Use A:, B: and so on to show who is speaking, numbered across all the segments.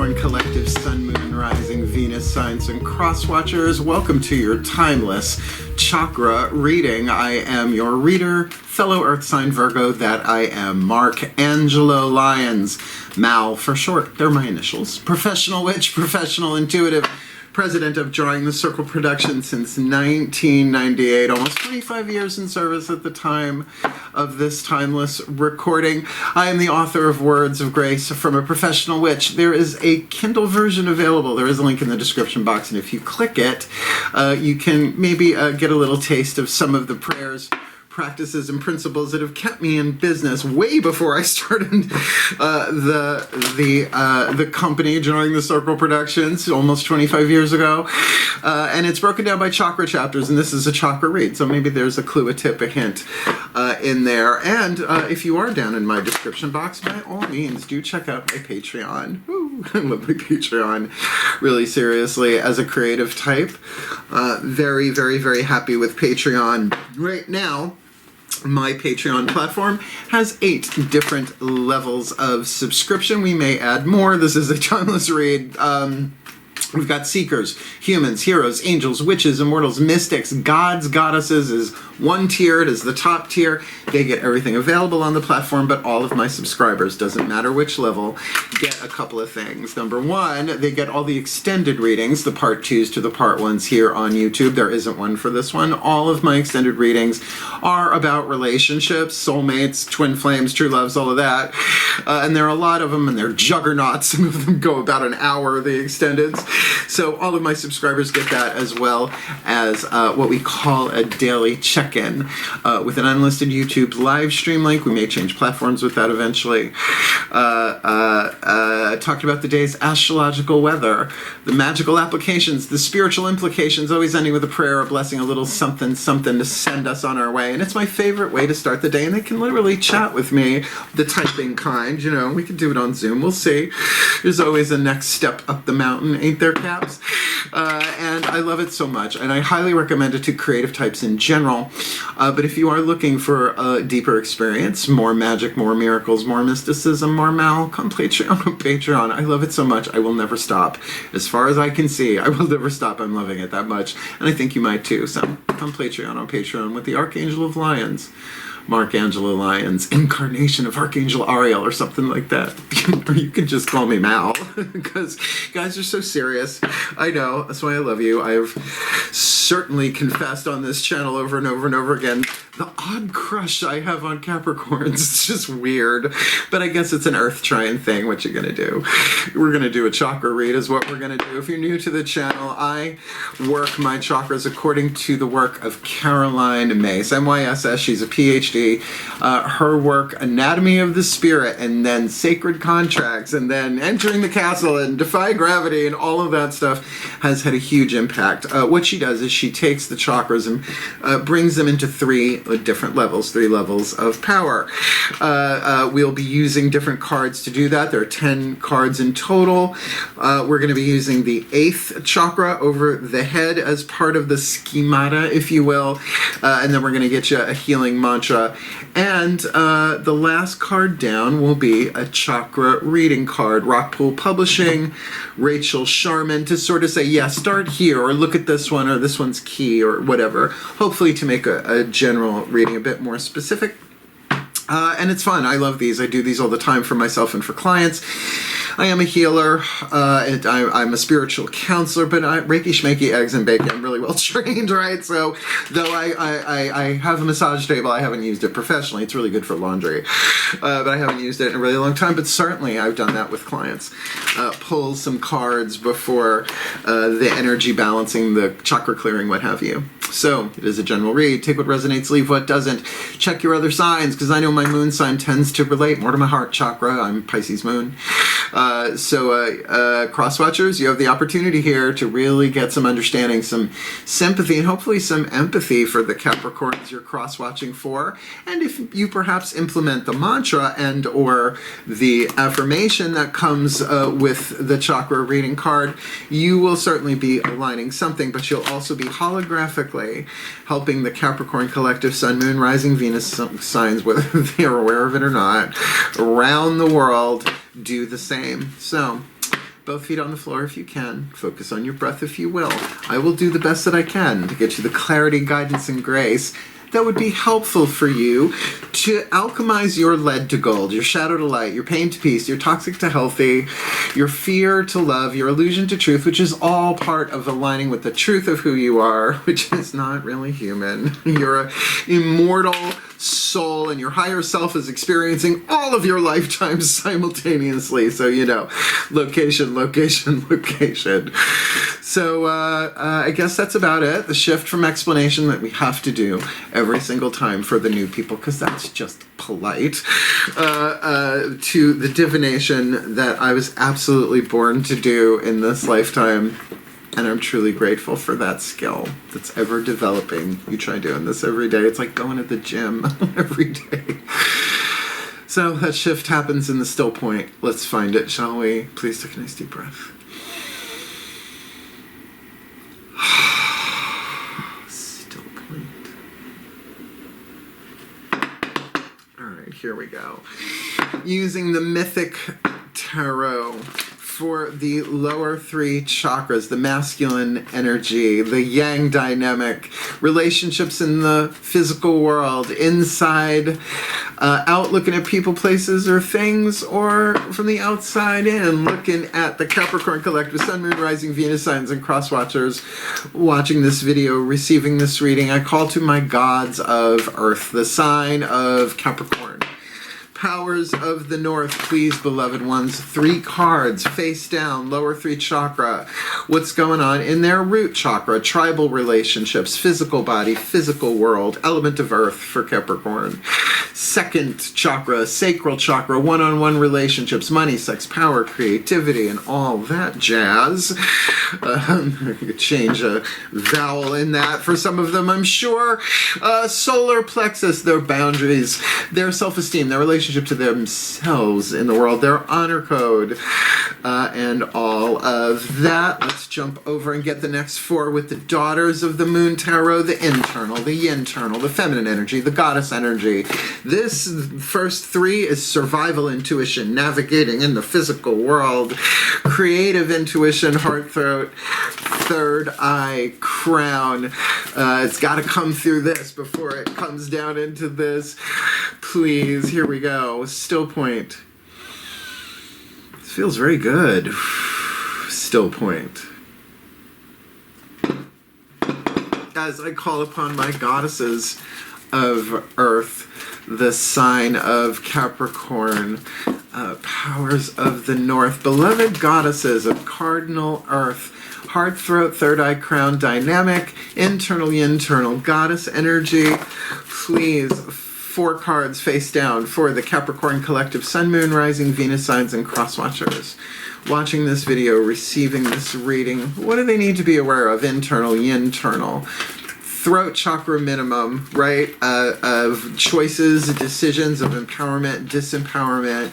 A: Capricorn Collective Sun, Moon, Rising, Venus signs and cross watchers. Welcome to your Timeless Chakra Reading. I am your reader, fellow Earth sign Virgo, that I am Mark Angelo Lyons. Mal for short, they're my initials. Professional witch, professional intuitive, president of Drawing the Circle Production since 1998, almost 25 years in service at the time of this timeless recording. I am the author of Words of Grace from a Professional Witch. There is a Kindle version available. There is a link in the description box, and if you click it, you can maybe get a little taste of some of the prayers, practices, and principles that have kept me in business way before I started the company Drawing the Circle Productions almost 25 years ago. And it's broken down by chakra chapters, and this is a chakra read, so maybe there's a clue, a tip, a hint in there. And if you are down in my description box, by all means, do check out my Patreon. Woo, I love my Patreon, really seriously, as a creative type. Very, very, very happy with Patreon right now. My Patreon platform has 8 different levels of subscription. We may add more. This is a timeless read. We've got seekers, humans, heroes, angels, witches, immortals, mystics, gods, goddesses is one tiered, is the top tier. They get everything available on the platform, but all of my subscribers, doesn't matter which level, get a couple of things. Number one, they get all the extended readings, the part 2s to the part 1s here on YouTube. There isn't one for this one. All of my extended readings are about relationships, soulmates, twin flames, true loves, all of that. And there are a lot of them, and they're juggernauts. Some of them go about an hour, the extendeds. So all of my subscribers get that, as well as what we call a daily check-in with an unlisted YouTube live stream link. We may change platforms with that eventually. Talked about the day's astrological weather, the magical applications, the spiritual implications, always ending with a prayer, a blessing, a little something, something to send us on our way. And it's my favorite way to start the day, and they can literally chat with me, the typing kind, you know, we can do it on Zoom, we'll see. There's always a next step up the mountain, ain't there, Caps? And I love it so much, and I highly recommend it to creative types in general. But if you are looking for a deeper experience, more magic, more miracles, more mysticism, more Mal, come Patreon. I love it so much. I will never stop. As far as I can see, I will never stop. I'm loving it that much, and I think you might too. So come Patreon with the Archangel of Lyons. Mark Angelo Lyons, incarnation of Archangel Ariel or something like that. Or you can just call me Mal, because you guys are so serious. I know, that's why I love you. I have certainly confessed on this channel over and over and over again the odd crush I have on Capricorns. It's just weird, but I guess it's an earth trying thing. What you gonna do? We're gonna do a chakra read is what we're gonna do. If you're new to the channel, I work my chakras according to the work of Caroline Myss, MYSS. She's a PhD. Her work, Anatomy of the Spirit, and then Sacred Contracts, and then Entering the Castle, and Defy Gravity, and all of that stuff has had a huge impact. What she does is she takes the chakras and brings them into 3 different levels, 3 levels of power. We'll be using different cards to do that. There are 10 cards in total. We're going to be using the 8th chakra over the head as part of the schemata, if you will, and then we're going to get you a healing mantra. And the last card down will be a chakra reading card. Rockpool Publishing, Rachel Sharman, to sort of say, yeah, start here, or look at this one, or this one's key, or whatever. Hopefully to make a general reading a bit more specific. And it's fun. I love these. I do these all the time for myself and for clients. I am a healer, I'm a spiritual counselor, but Reiki, Schmeiki, eggs, and bacon, I'm really well trained, right? So, though I have a massage table, I haven't used it professionally. It's really good for laundry, but I haven't used it in a really long time, but certainly I've done that with clients. Pull some cards before the energy balancing, the chakra clearing, what have you. So, it is a general read. Take what resonates, leave what doesn't. Check your other signs, because I know my moon sign tends to relate more to my heart chakra. I'm Pisces moon. Cross-watchers, you have the opportunity here to really get some understanding, some sympathy, and hopefully some empathy for the Capricorns you're cross-watching for. And if you perhaps implement the mantra and or the affirmation that comes with the chakra reading card, you will certainly be aligning something, but you'll also be holographically helping the Capricorn Collective Sun, Moon, Rising, Venus signs, whether they're aware of it or not, around the world do the same. So Both feet on the floor if you can. Focus on your breath if you will. I will do the best that I can to get you the clarity, guidance, and grace that would be helpful for you to alchemize your lead to gold, your shadow to light, your pain to peace, your toxic to healthy, your fear to love, your illusion to truth, which is all part of aligning with the truth of who you are, which is not really human. You're an immortal soul, and your higher self is experiencing all of your lifetimes simultaneously. So, you know, location, location, location. So I guess that's about it. The shift from explanation that we have to do every single time for the new people, because that's just polite, to the divination that I was absolutely born to do in this lifetime. And I'm truly grateful for that skill that's ever developing. You try doing this every day. It's like going to the gym every day. So that shift happens in the still point. Let's find it, shall we? Please take a nice deep breath. Still point. All right, here we go. Using the mythic tarot for the lower three chakras, the masculine energy, the yang dynamic, relationships in the physical world, inside, out looking at people, places, or things, or from the outside in, looking at the Capricorn collective, Sun, Moon, Rising, Venus signs, and cross watchers, watching this video, receiving this reading. I call to my gods of Earth, the sign of Capricorn. Powers of the North, please, beloved ones. 3 cards, face down, lower 3 chakra. What's going on in their root chakra? Tribal relationships, physical body, physical world, element of Earth for Capricorn. 2nd chakra, sacral chakra, one-on-one relationships, money, sex, power, creativity, and all that jazz. You could change a vowel in that for some of them, I'm sure. Solar plexus, their boundaries, their self-esteem, their relationship to themselves in the world, their honor code, and all of that. Let's jump over and get the next 4 with the daughters of the Moon Tarot, the internal, the internal, the feminine energy, the goddess energy. This first 3 is survival intuition, navigating in the physical world, creative intuition, heart, throat, 3rd eye, crown. It's got to come through this before it comes down into this. Please, here we go. Still point. This feels very good. Still point. As I call upon my goddesses of Earth, the sign of Capricorn, powers of the North, beloved goddesses of cardinal Earth, heart, throat, 3rd eye, crown, dynamic, internal, goddess energy, please. 4 cards face down for the Capricorn collective, Sun, Moon, Rising, Venus signs, and cross watchers. Watching this video, receiving this reading, what do they need to be aware of? Internal, internal. Throat chakra minimum, right? Of choices, decisions, of empowerment, disempowerment.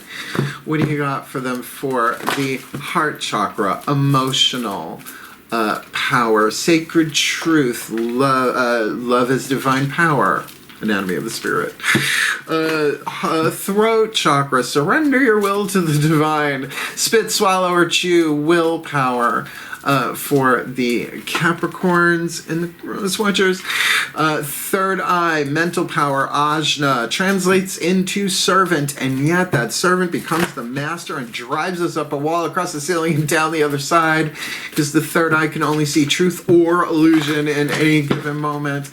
A: What do you got for them for the heart chakra? Emotional. Power, sacred truth, love is divine power. Anatomy of the spirit. Throat chakra, surrender your will to the divine. Spit, swallow, or chew, willpower. For the Capricorns and the Rose Watchers. 3rd eye, mental power, ajna, translates into servant, and yet that servant becomes the master and drives us up a wall, across the ceiling, and down the other side, because the 3rd eye can only see truth or illusion in any given moment.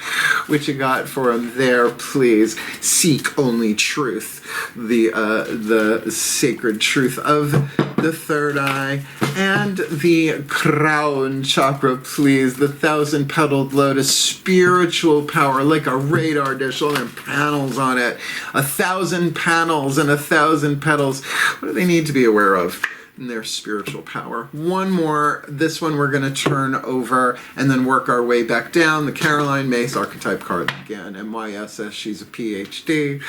A: Which you got for him there, please. Seek only truth. The sacred truth of the 3rd eye, and the crown chakra, please. The 1,000-petaled lotus, spiritual power, like a radar dish, all their panels on it. 1,000 panels and 1,000 petals. What do they need to be aware of in their spiritual power? One more. This one we're going to turn over and then work our way back down. The Caroline Myss archetype card again. MYSS, she's a PhD.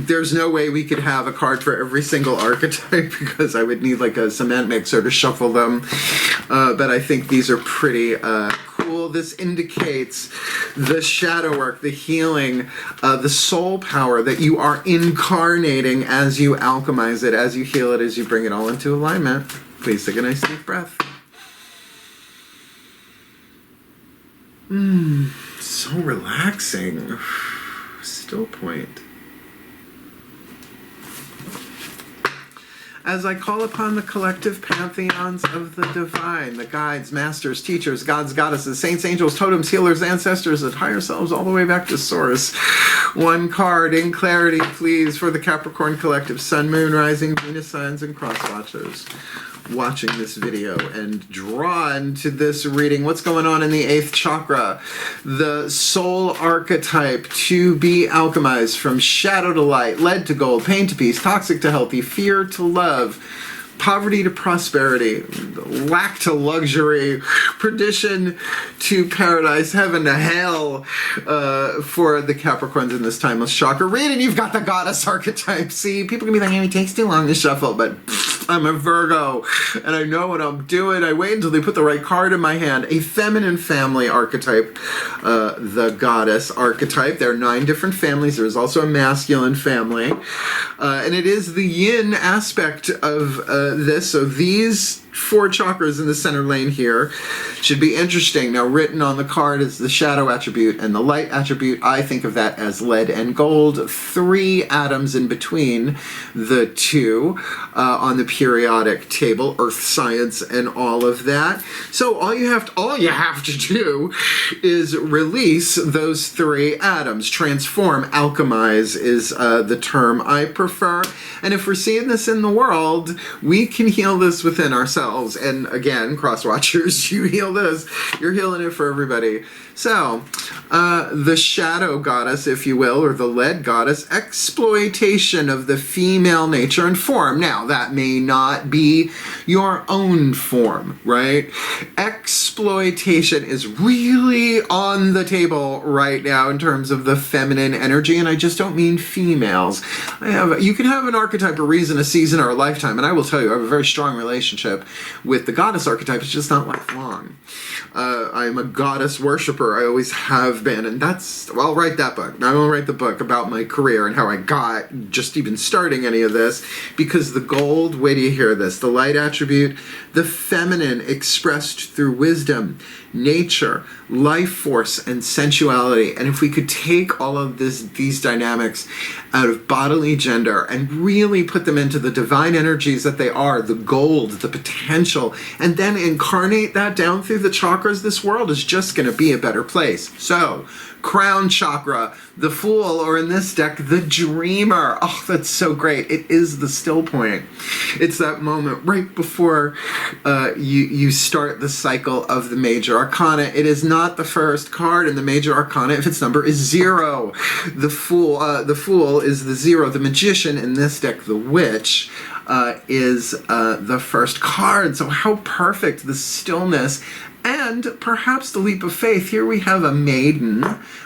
A: There's no way we could have a card for every single archetype because I would need like a cement mixer to shuffle them. But I think these are pretty cool. This indicates the shadow work, the healing, the soul power that you are incarnating as you alchemize it, as you heal it, as you bring it all into alignment. Please take a nice deep breath. So relaxing. Still point. As I call upon the collective pantheons of the divine, the guides, masters, teachers, gods, goddesses, saints, angels, totems, healers, ancestors, and higher selves, all the way back to source. One card in clarity, please, for the Capricorn collective, Sun, Moon, Rising, Venus signs, and cross watchers watching this video and drawn to this reading. What's going on in the 8th chakra? The soul archetype to be alchemized from shadow to light, lead to gold, pain to peace, toxic to healthy, fear to love, poverty to prosperity, lack to luxury, perdition to paradise, heaven to hell, for the Capricorns in this Timeless Chakra Read. And you've got the goddess archetype. See, people can be like, hey, it takes too long to shuffle, but I'm a Virgo, and I know what I'm doing. I wait until they put the right card in my hand. A feminine family archetype, the goddess archetype. There are 9 different families. There's also a masculine family. And it is the yin aspect of this. So these 4 chakras in the center lane here should be interesting. Now, written on the card is the shadow attribute and the light attribute. I think of that as lead and gold. 3 atoms in between the two on the periodic table, earth science and all of that. So all you have to do is release those 3 atoms. Transform, alchemize is the term I prefer. And if we're seeing this in the world, we can heal this within ourselves. And again, cross watchers, you heal this, you're healing it for everybody. So, the shadow goddess, if you will, or the lead goddess, exploitation of the female nature and form. Now, that may not be your own form, right? Exploitation is really on the table right now in terms of the feminine energy, and I just don't mean females. You can have an archetype, a reason, a season, or a lifetime, and I will tell you, I have a very strong relationship with the goddess archetype. It's just not lifelong. I'm a goddess worshiper. I always have been, and I'll write that book. I will write the book about my career and how I got just even starting any of this, because the gold, wait till you hear this, the light attribute, the feminine expressed through wisdom, nature, life force, and sensuality. And if we could take all of these dynamics out of bodily gender and really put them into the divine energies that they are, the gold, the potential, and then incarnate that down through the chakras, this world is just going to be a better place. So, crown chakra, the Fool, or in this deck, the Dreamer. Oh, that's so great. It is the still point. It's that moment right before you start the cycle of the major arcana. It is not the first card in the major arcana if its number is 0. The Fool is the 0. The Magician, in this deck, the Witch, is the first card. So how perfect the stillness and perhaps the leap of faith. Here we have a maiden,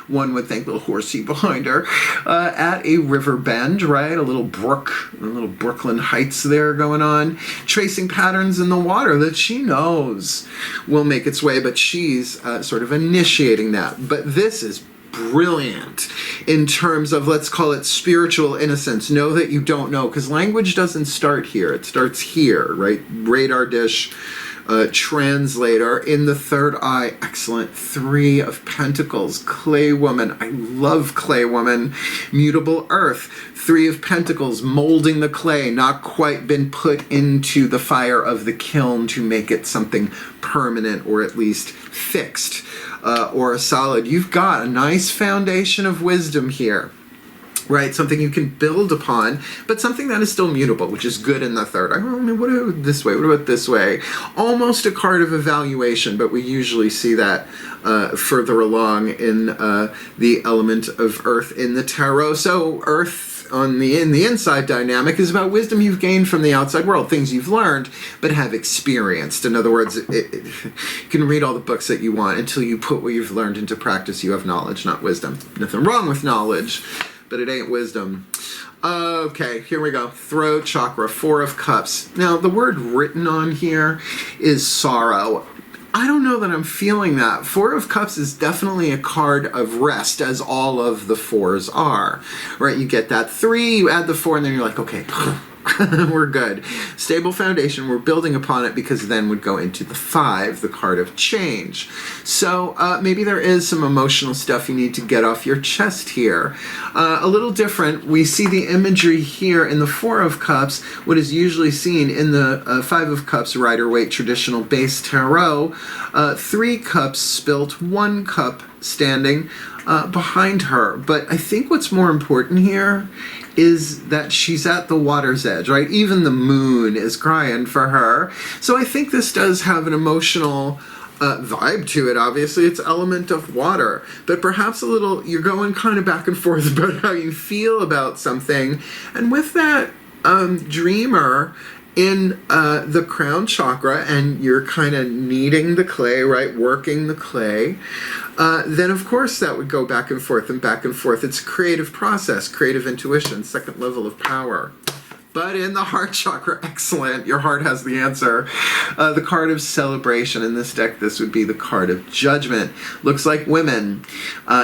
A: one would think, a little horsey behind her, at a river bend, right? A little brook, a little Brooklyn Heights there going on, tracing patterns in the water that she knows will make its way, but she's sort of initiating that. But this is brilliant in terms of, let's call it spiritual innocence. Know that you don't know, because language doesn't start here. It starts here, right? Radar dish. Translator in the third eye. Excellent. 3 of Pentacles. Clay woman. I love clay woman. Mutable earth. 3 of Pentacles. Molding the clay. Not quite been put into the fire of the kiln to make it something permanent, or at least fixed, or a solid. You've got a nice foundation of wisdom here. Right, something you can build upon, but something that is still mutable, which is good in the third. I mean, what about this way? What about this way? Almost a card of evaluation, but we usually see that further along in the element of earth in the tarot. So earth in the inside dynamic is about wisdom you've gained from the outside world, things you've learned but have experienced. In other words, you can read all the books that you want until you put what you've learned into practice. You have knowledge, not wisdom. Nothing wrong with knowledge, but it ain't wisdom. Okay, here we go. Throat chakra, 4 of Cups. Now, the word written on here is sorrow. I don't know that I'm feeling that. 4 of Cups is definitely a card of rest, as all of the 4s are. Right, you get that 3, you add the 4, and then you're like, okay, We're good. Stable foundation, we're building upon it, because then would go into the 5, the card of change. So maybe there is some emotional stuff you need to get off your chest here. A little different, we see the imagery here in the 4 of Cups, what is usually seen in the 5 of Cups Rider-Waite traditional base tarot. 3 cups spilt, 1 cup standing behind her. But I think what's more important here is that she's at the water's edge, right? Even the moon is crying for her. So I think this does have an emotional vibe to it. Obviously, it's element of water, but perhaps a little, you're going kind of back and forth about how you feel about something. And with that dreamer in the crown chakra, and you're kind of kneading the clay, right? Working the clay. Then of course that would go back and forth and back and forth. It's a creative process, creative intuition, 2nd level of power. But in the heart chakra, excellent, your heart has the answer. The card of celebration in this deck, this would be the card of judgment. Looks like women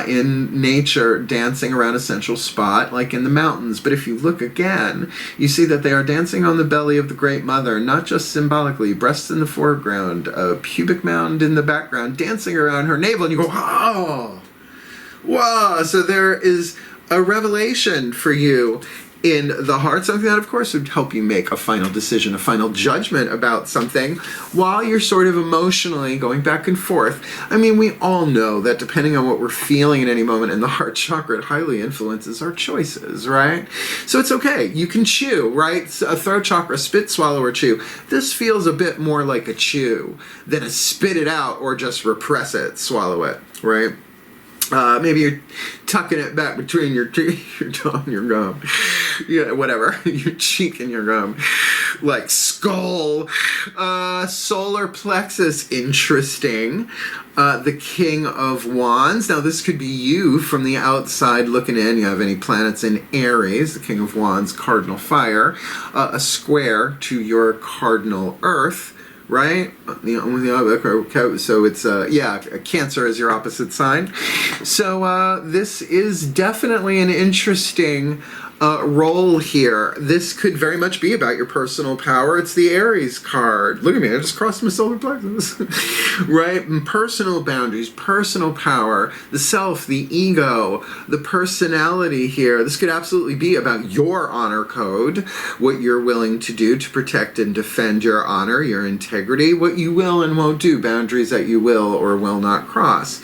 A: in nature dancing around a central spot, like in the mountains. But if you look again, you see that they are dancing on the belly of the Great Mother, not just symbolically, breasts in the foreground, a pubic mound in the background, dancing around her navel, and you go, oh, wow. So there is a revelation for you in the heart, something that of course would help you make a final decision, a final judgment about something, while you're sort of emotionally going back and forth. I mean, we all know that depending on what we're feeling at any moment in the heart chakra, it highly influences our choices, right? So it's okay, you can chew, right? A throat chakra, spit, swallow, or chew. This feels a bit more like a chew than a spit it out or just repress it, swallow it, right? Maybe you're tucking it back between your jaw and your gum. Yeah, whatever. Your cheek and your gum. Like skull. Solar plexus, interesting. The King of Wands. Now this could be you from the outside looking in. You have any planets in Aries. The King of Wands, cardinal fire. A square to your cardinal earth. Right? So it's, yeah, Cancer is your opposite sign. So this is definitely an interesting role here. This could very much be about your personal power. It's the Aries card. Look at me, I just crossed my solar plexus. Right? And personal boundaries, personal power, the self, the ego, the personality here. This could absolutely be about your honor code, what you're willing to do to protect and defend your honor, your integrity, what you will and won't do, boundaries that you will or will not cross.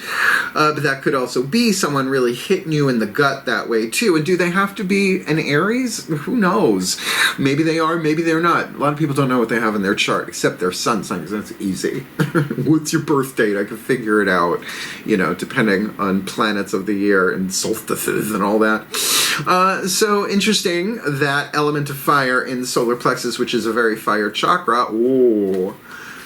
A: But that could also be someone really hitting you in the gut that way too. And do they have to be an Aries? Who knows? Maybe they are, maybe they're not. A lot of people don't know what they have in their chart, except their sun sign, because that's easy. What's your birth date? I can figure it out, you know, depending on planets of the year and solstices and all that. So interesting, that element of fire in the solar plexus, which is a very fire chakra. Ooh.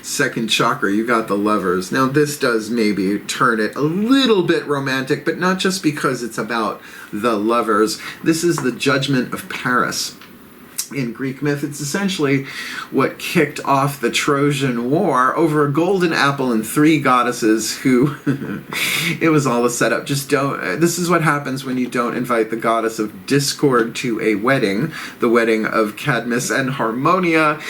A: 2nd chakra, you got the Lovers. Now this does maybe turn it a little bit romantic, but not just because it's about the lovers. This is the Judgment of Paris. In Greek myth, it's essentially what kicked off the Trojan War over a golden apple and 3 goddesses who, it was all a setup. Just don't, this is what happens when you don't invite the goddess of discord to a wedding, the wedding of Cadmus and Harmonia.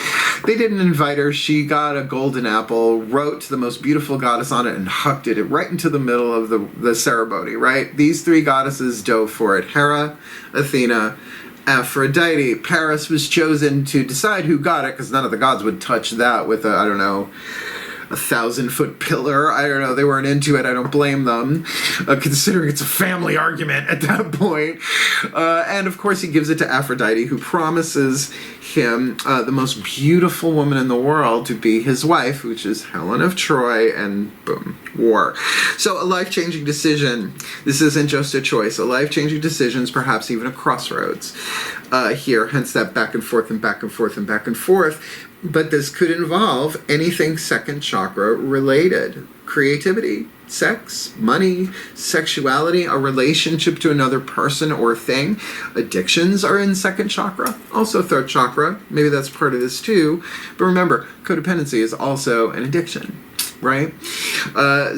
A: They didn't invite her. She got a golden apple, wrote the most beautiful goddess on it, and hucked it right into the middle of the ceremony, right? These 3 goddesses dove for it. Hera, Athena, Aphrodite. Paris was chosen to decide who got it, because none of the gods would touch that with a, I don't know, a 1,000-foot pillar. I don't know, they weren't into it. I don't blame them, considering it's a family argument at that point. And of course he gives it to Aphrodite, who promises him the most beautiful woman in the world to be his wife, which is Helen of Troy, and boom, war. So a life-changing decision. This isn't just a choice. A life-changing decision is perhaps even a crossroads here, hence that back and forth and back and forth and back and forth. But this could involve anything 2nd chakra related. Creativity, sex, money, sexuality, a relationship to another person or thing. Addictions are in 2nd chakra, also 3rd chakra. Maybe that's part of this too. But remember, codependency is also an addiction, right?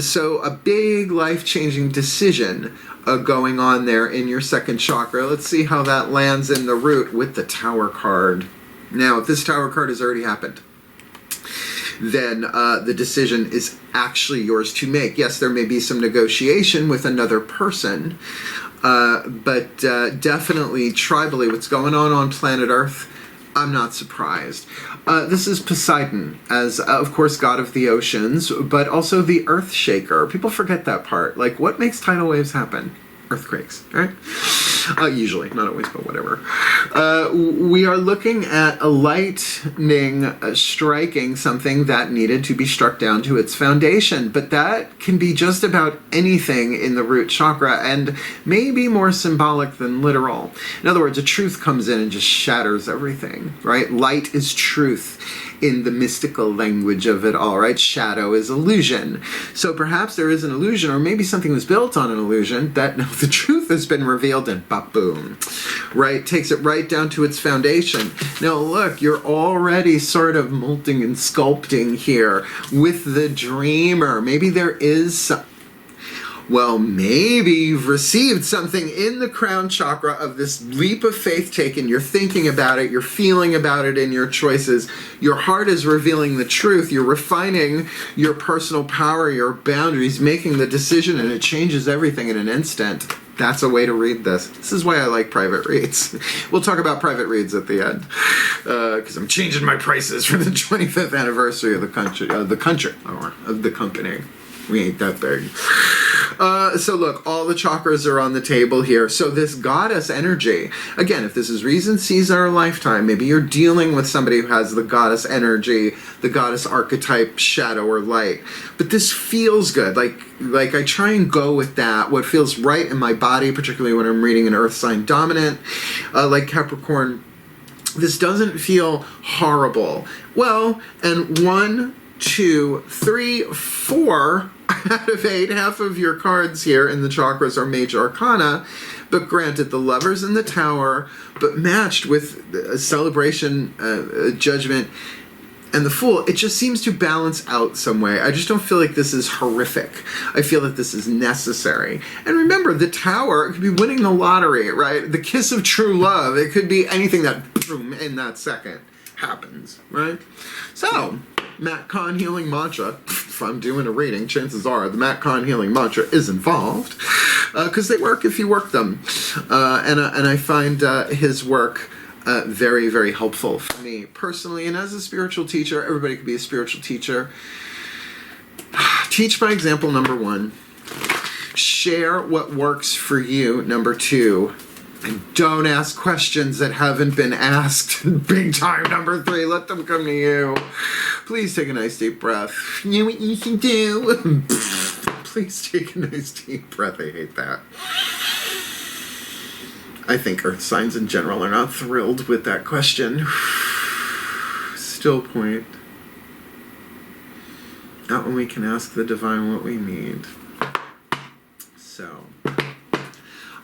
A: So a big life-changing decision going on there in your 2nd chakra. Let's see how that lands in the root with the Tower card. Now, if this Tower card has already happened, then the decision is actually yours to make. Yes, there may be some negotiation with another person, but definitely tribally, what's going on planet Earth, I'm not surprised. This is Poseidon, as of course god of the oceans, but also the earth shaker. People forget that part. Like, what makes tidal waves happen? Earthquakes, right? Usually, not always, but whatever. We are looking at a lightning striking something that needed to be struck down to its foundation, but that can be just about anything in the root chakra, and maybe more symbolic than literal. In other words, a truth comes in and just shatters everything, right? Light is truth in the mystical language of it all, right? Shadow is illusion. So perhaps there is an illusion, or maybe something was built on an illusion that now the truth has been revealed, and ba-boom, right? Takes it right down to its foundation. Now look, you're already sort of molting and sculpting here with the dreamer. Maybe there is some, well, maybe you've received something in the crown chakra of this leap of faith taken. You're thinking about it. You're feeling about it in your choices. Your heart is revealing the truth. You're refining your personal power, your boundaries, making the decision, and it changes everything in an instant. That's a way to read this. This is why I like private reads. We'll talk about private reads at the end, because I'm changing my prices for the 25th anniversary of the company. We ain't that big. So look, all the chakras are on the table here. So this goddess energy, again, if this is reason sees our lifetime, maybe you're dealing with somebody who has the goddess energy, the goddess archetype, shadow or light. But this feels good. Like I try and go with that, what feels right in my body, particularly when I'm reading an earth sign dominant, like Capricorn. This doesn't feel horrible. Well, and 1, 2, 3, 4 out of 8, half of your cards here in the chakras are major arcana, but granted, the Lovers in the Tower, but matched with a celebration, judgment, and the Fool. It just seems to balance out some way. I just don't feel like this is horrific. I feel that this is necessary. And remember, the Tower, it could be winning the lottery, right? The kiss of true love. It could be anything that, boom, in that second happens, right? So, Matt Kahn Healing Mantra, if I'm doing a reading, chances are the Matt Kahn Healing Mantra is involved, because they work if you work them. And I find his work very, very helpful for me personally. And as a spiritual teacher, everybody could be a spiritual teacher. Teach by example, number 1. Share what works for you, number 2. And don't ask questions that haven't been asked. Big time, number 3. Let them come to you. Please take a nice deep breath. You know what you can do? Please take a nice deep breath. I hate that. I think earth signs in general are not thrilled with that question. Still point. Not when we can ask the divine what we need. So,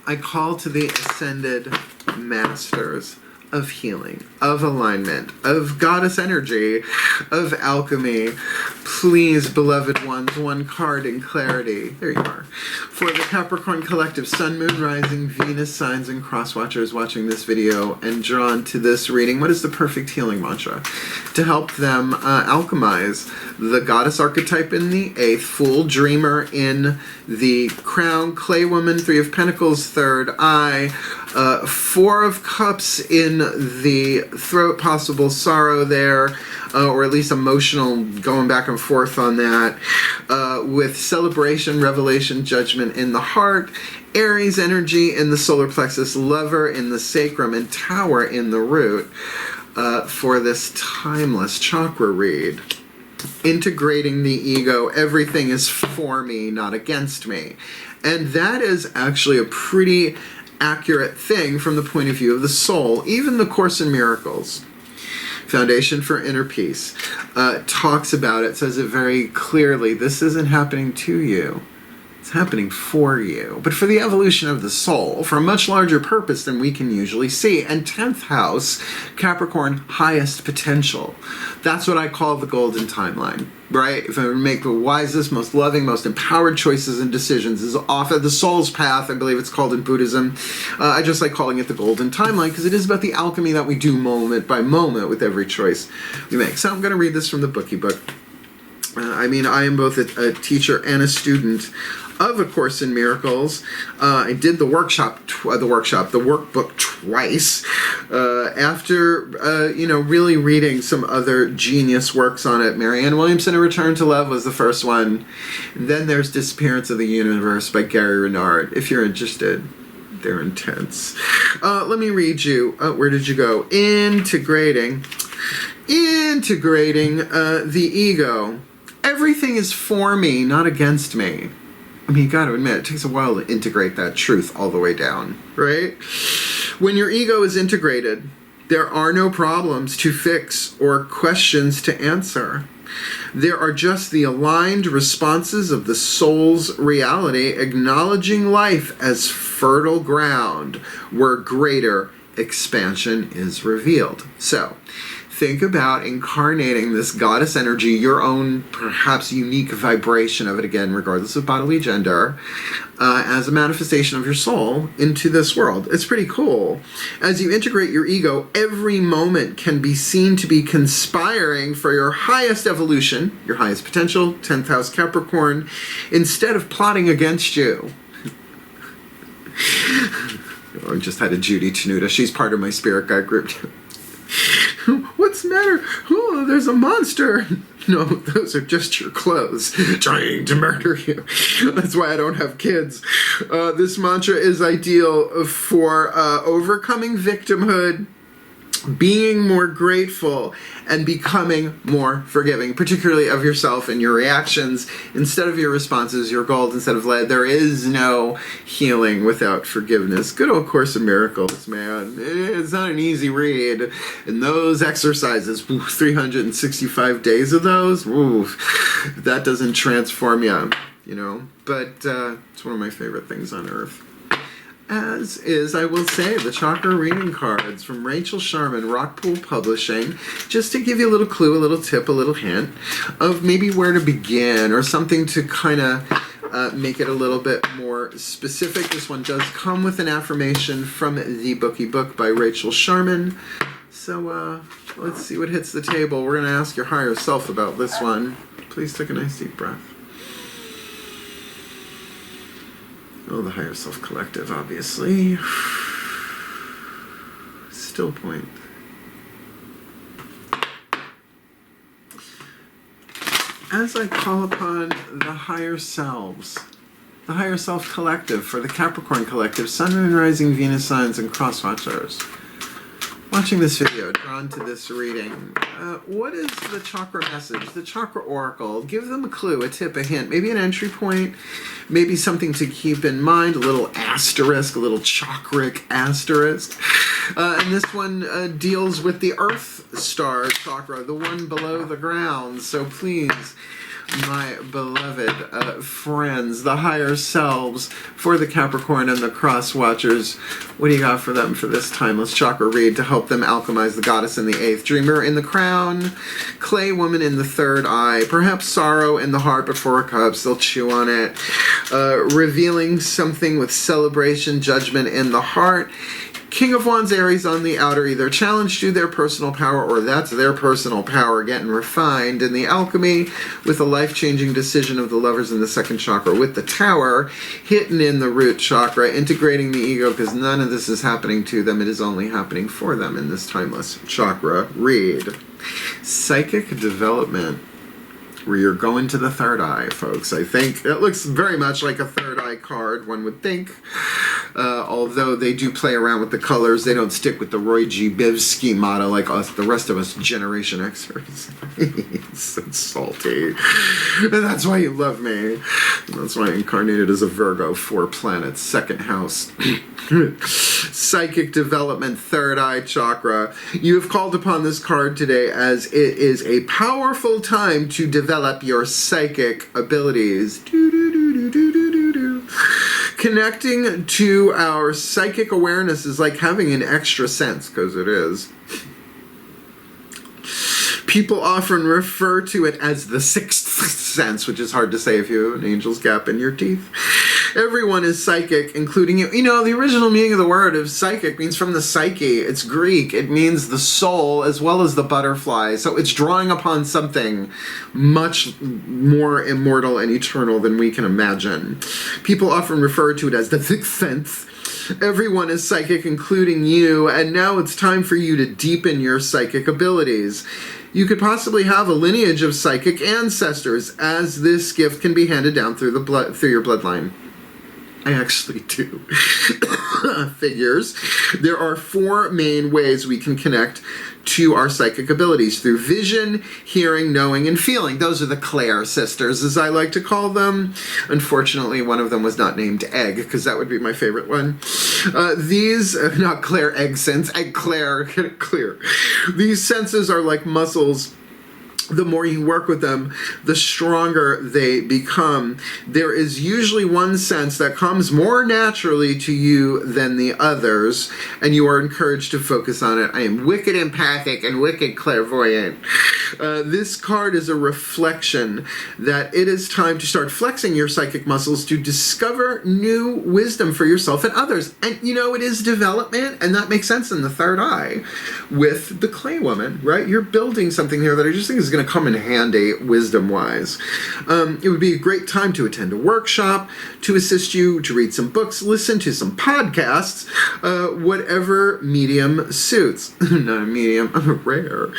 A: I call to the ascended masters of healing, of alignment, of goddess energy, of alchemy. Please, beloved ones, one card in clarity. There you are. For the Capricorn Collective, Sun, Moon, Rising, Venus, signs, and cross-watchers watching this video and drawn to this reading, what is the perfect healing mantra to help them alchemize the goddess archetype in the 8th, Fool, Dreamer in the Crown, Clay Woman, 3 of Pentacles, 3rd eye, 4 of Cups in the throat, possible sorrow there, or at least emotional going back and forth on that, with celebration, revelation, judgment in the heart, Aries energy in the solar plexus, Lover in the sacrum, and Tower in the root, for this timeless chakra read. Integrating the ego, everything is for me, not against me. And that is actually a pretty accurate thing from the point of view of the soul. Even the Course in Miracles, Foundation for Inner Peace, talks about it, says it very clearly. This isn't happening to you. It's happening for you, but for the evolution of the soul, for a much larger purpose than we can usually see. And 10th house, Capricorn, highest potential. That's what I call the golden timeline, right? If I were to make the wisest, most loving, most empowered choices and decisions is off of the soul's path, I believe it's called in Buddhism. I just like calling it the golden timeline because it is about the alchemy that we do moment by moment with every choice we make. So I'm going to read this from the Bookie Book. I am both a teacher and a student of A Course in Miracles. I did the workbook twice. After, really reading some other genius works on it. Marianne Williamson, A Return to Love was the first one. Then there's Disappearance of the Universe by Gary Renard. If you're interested, they're intense. Let me read you. Where did you go? Integrating the ego. Everything is for me, not against me. I mean, you got to admit, it takes a while to integrate that truth all the way down, right? When your ego is integrated, there are no problems to fix or questions to answer. There are just the aligned responses of the soul's reality, acknowledging life as fertile ground where greater expansion is revealed. So, think about incarnating this goddess energy, your own perhaps unique vibration of it, again, regardless of bodily gender, as a manifestation of your soul into this world. It's pretty cool. As you integrate your ego, every moment can be seen to be conspiring for your highest evolution, your highest potential, 10th house Capricorn, instead of plotting against you. I just had a Judy Tenuta. She's part of my spirit guide group too. What's the matter? Oh, there's a monster. No, those are just your clothes trying to murder you. That's why I don't have kids. This mantra is ideal for overcoming victimhood, being more grateful, and becoming more forgiving, particularly of yourself and your reactions. Instead of your responses, your gold instead of lead. There is no healing without forgiveness. Good old Course in Miracles, man. It's not an easy read. And those exercises, 365 days of those, if that doesn't transform you, But it's one of my favorite things on earth. As is, I will say, the chakra reading cards from Rachel Sharman, Rockpool Publishing, just to give you a little clue, a little tip, a little hint of maybe where to begin or something to kind of make it a little bit more specific. This one does come with an affirmation from the Bookie Book by Rachel Sharman. So let's see what hits the table. We're going to ask your higher self about this one. Please take a nice deep breath. Oh, the higher self collective, obviously. Still point. As I call upon the higher selves, the higher self collective for the Capricorn collective, Sun, Moon, Rising, Venus signs, and cross watchers, watching this video, drawn to this reading, what is the chakra message, the chakra oracle? Give them a clue, a tip, a hint, maybe an entry point, maybe something to keep in mind, a little asterisk, a little chakric asterisk. And this one deals with the Earth Star chakra, the one below the ground. So please, my beloved friends, the higher selves, for the Capricorn and the cross watchers, what do you got for them for this timeless chakra read to help them alchemize the goddess in the 8th, dreamer in the crown, clay woman in the 3rd eye, perhaps sorrow in the heart but 4 cups, they'll chew on it, revealing something with celebration, judgment in the heart. King of Wands, Aries on the outer, either challenge to their personal power or that's their personal power getting refined in the alchemy with a life-changing decision of the lovers in the 2nd chakra with the Tower hidden in the root chakra, integrating the ego because none of this is happening to them. It is only happening for them in this timeless chakra read. Psychic development, where you're going to the 3rd eye, folks. I think it looks very much like a 3rd eye card, one would think. Although they do play around with the colors, they don't stick with the Roy G. Bivsky motto like us, the rest of us Generation Xers. It's so salty. And that's why you love me. That's why I incarnated as a Virgo, 4 planets, 2nd house. Psychic development, 3rd eye chakra. You have called upon this card today as it is a powerful time to develop your psychic abilities. Connecting to our psychic awareness is like having an extra sense, because it is. People often refer to it as the sixth sense, which is hard to say if you have an angel's gap in your teeth. Everyone is psychic, including you. You know, the original meaning of the word of psychic means from the psyche. It's Greek. It means the soul as well as the butterfly. So it's drawing upon something much more immortal and eternal than we can imagine. People often refer to it as the sixth sense. Everyone is psychic, including you, and now it's time for you to deepen your psychic abilities. You could possibly have a lineage of psychic ancestors, as this gift can be handed down through your bloodline. I actually do. Figures. There are 4 main ways we can connect to our psychic abilities: through vision, hearing, knowing, and feeling. Those are the Claire sisters, as I like to call them. Unfortunately, one of them was not named Egg, because that would be my favorite one. Not Claire Egg sense, Egg Claire, clear. These senses are like muscles. The more you work with them, the stronger they become. There is usually one sense that comes more naturally to you than the others, and you are encouraged to focus on it. I am wicked empathic and wicked clairvoyant. This card is a reflection that it is time to start flexing your psychic muscles to discover new wisdom for yourself and others. And you know, it is development, and that makes sense in the third eye with the clay woman, right? You're building something here that I just think is going to come in handy wisdom-wise. It would be a great time to attend a workshop, to assist you, to read some books, listen to some podcasts, whatever medium suits. Not a medium, I'm a rare.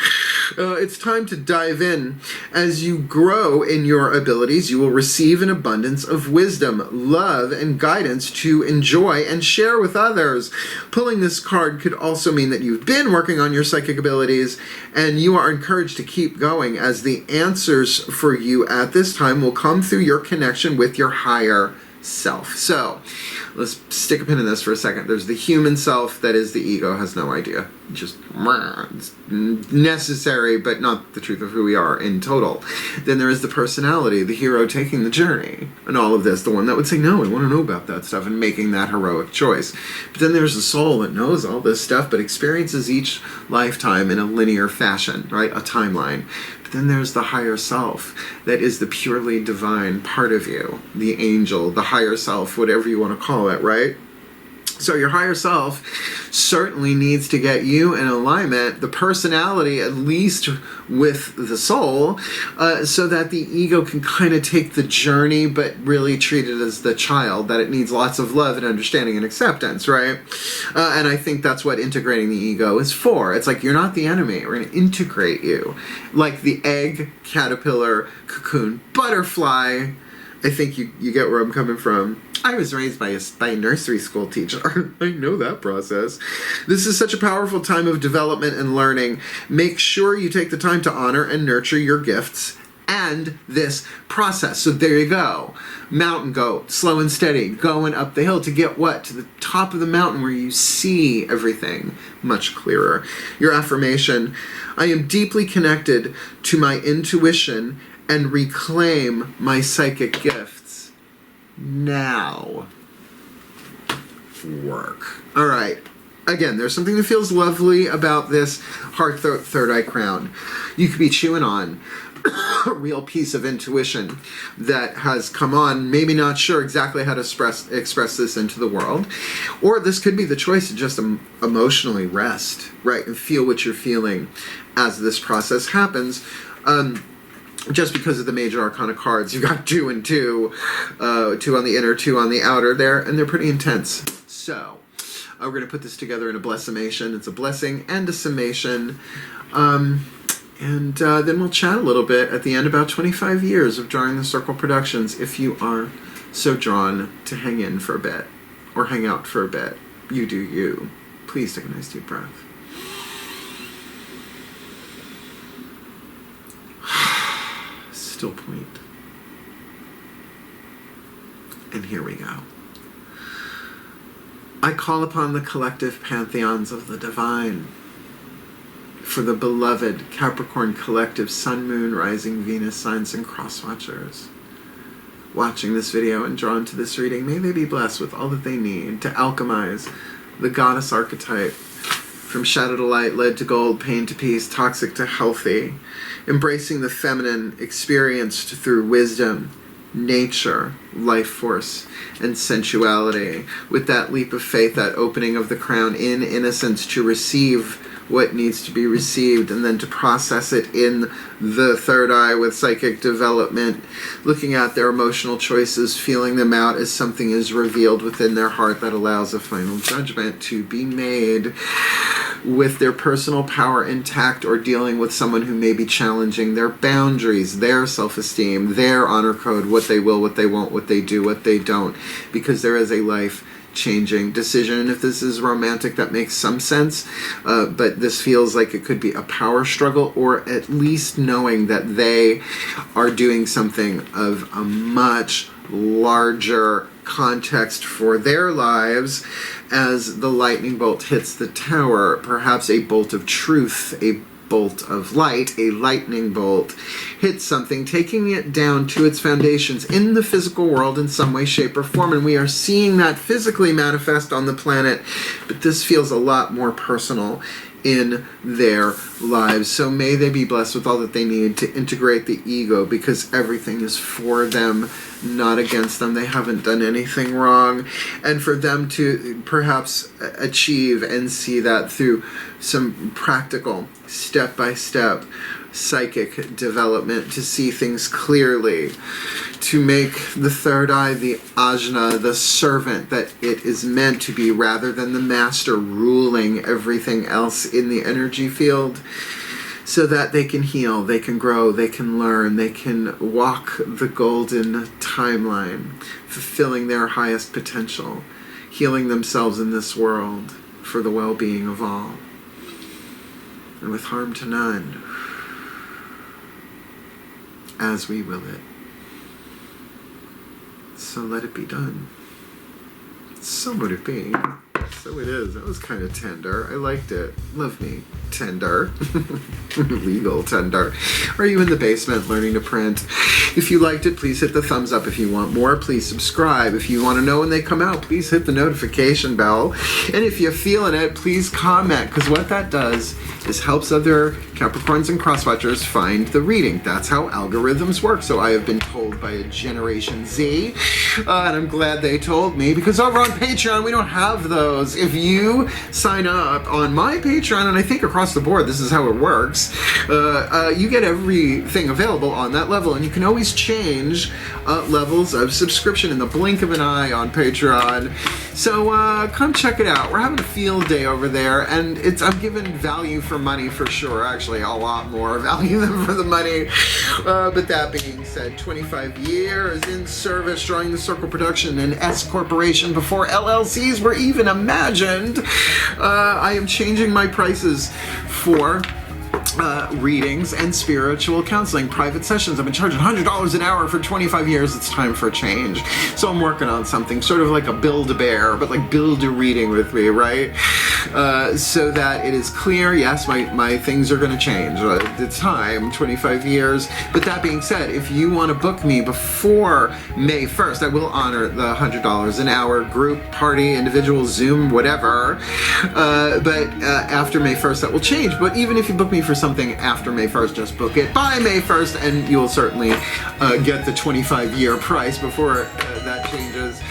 A: It's time to dive in. As you grow in your abilities, you will receive an abundance of wisdom, love, and guidance to enjoy and share with others. Pulling this card could also mean that you've been working on your psychic abilities, and you are encouraged to keep going, as the answers for you at this time will come through your connection with your higher self. So let's stick a pin in this for a second. There's the human self, that is the ego, has no idea. Just it's necessary, but not the truth of who we are in total. Then there is the personality, the hero taking the journey, and all of this, the one that would say, no, I want to know about that stuff, and making that heroic choice. But then there's the soul that knows all this stuff, but experiences each lifetime in a linear fashion, right? A timeline. Then there's the higher self, that is the purely divine part of you, the angel, the higher self, whatever you want to call it, right? So your higher self certainly needs to get you in alignment, the personality at least with the soul, so that the ego can kind of take the journey, but really treat it as the child, that it needs lots of love and understanding and acceptance, right? And I think that's what integrating the ego is for. It's like, you're not the enemy. We're going to integrate you. Like the egg, caterpillar, cocoon, butterfly. I think you get where I'm coming from. I was raised by a nursery school teacher. I know that process. This is such a powerful time of development and learning. Make sure you take the time to honor and nurture your gifts and this process. So there you go. Mountain goat, slow and steady, going up the hill to get what? To the top of the mountain where you see everything much clearer. Your affirmation: I am deeply connected to my intuition and reclaim my psychic gifts. Now. Work. All right. Again, there's something that feels lovely about this heart third eye crown. You could be chewing on a real piece of intuition that has come on, maybe not sure exactly how to express this into the world. Or this could be the choice to just emotionally rest, right, and feel what you're feeling as this process happens. Just because of the major arcana cards, you've got 2 and 2, 2 on the inner, 2 on the outer there, and they're pretty intense. So, we're going to put this together in a blessimation. It's a blessing and a summation. And then we'll chat a little bit at the end about 25 years of Drawing the Circle Productions, if you are so drawn to hang in for a bit, or hang out for a bit. You do you. Please take a nice deep breath. Still point. And here we go. I call upon the collective pantheons of the divine for the beloved Capricorn collective Sun, Moon, Rising, Venus signs and cross watchers. watching this video and drawn to this reading, may they be blessed with all that they need to alchemize the goddess archetype from shadow to light, lead to gold, pain to peace, toxic to healthy, embracing the feminine experienced through wisdom, nature, life force, and sensuality, with that leap of faith, that opening of the crown in innocence to receive what needs to be received, and then to process it in the third eye with psychic development, looking at their emotional choices, feeling them out as something is revealed within their heart that allows a final judgment to be made, with their personal power intact, or dealing with someone who may be challenging their boundaries, their self-esteem, their honor code, what they will, what they won't, what they do, what they don't, because there is a life-changing decision. And if this is romantic, that makes some sense, but this feels like it could be a power struggle, or at least knowing that they are doing something of a much larger context for their lives as the lightning bolt hits the tower, perhaps a bolt of truth, a bolt of light, a lightning bolt, hits something, taking it down to its foundations in the physical world in some way, shape, or form. And we are seeing that physically manifest on the planet, but this feels a lot more personal in their lives. So may they be blessed with all that they need to integrate the ego, because everything is for them, not against them. They haven't done anything wrong. And for them to perhaps achieve and see that through some practical, step-by-step psychic development, to see things clearly, to make the third eye the ajna, the servant that it is meant to be, rather than the master ruling everything else in the energy field, so that they can heal, they can grow, they can learn, they can walk the golden timeline, fulfilling their highest potential, healing themselves in this world for the well-being of all, and with harm to none, as we will it. So let it be done. So would it be. So it is. That was kind of tender. I liked it. Love me. Tender. Legal tender. Are you in the basement learning to print? If you liked it, please hit the thumbs up. If you want more, please subscribe. If you want to know when they come out, please hit the notification bell. And if you're feeling it, please comment, because what that does is helps other Capricorns and crosswatchers find the reading. That's how algorithms work. So I have been told by a Generation Z, and I'm glad they told me, because over on Patreon, we don't have those. If you sign up on my Patreon, and I think across the board, this is how it works, you get everything available on that level, and you can always change levels of subscription in the blink of an eye on Patreon. So come check it out. We're having a field day over there, and I'm giving value for money for sure. Actually, a lot more value than for the money. But that being said, 25 years in service, drawing the circle production and S Corporation before LLCs were even imagined. I am changing my prices for readings and spiritual counseling, private sessions. I've been charging $100 an hour for 25 years. It's time for a change. So I'm working on something sort of like a Build-A-Bear, but like build a reading with me, right? So that it is clear, yes, my things are going to change. It's time, 25 years. But that being said, if you want to book me before May 1st, I will honor the $100 an hour, group, party, individual, Zoom, whatever. But after May 1st, that will change. But even if you book me for something after May 1st, just book it by May 1st, and you will certainly get the 25-year price before that changes.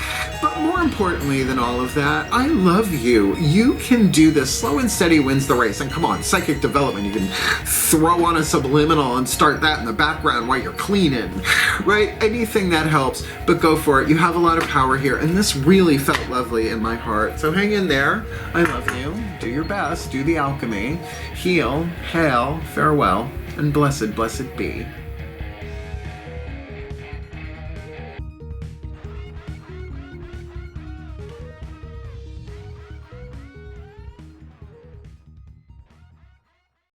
A: But more importantly than all of that, I love you. You can do this. Slow and steady wins the race. And come on, psychic development, you can throw on a subliminal and start that in the background while you're cleaning, right? Anything that helps, but go for it. You have a lot of power here, and this really felt lovely in my heart. So hang in there. I love you. Do your best. Do the alchemy. Heal, hail, farewell, and blessed, blessed be.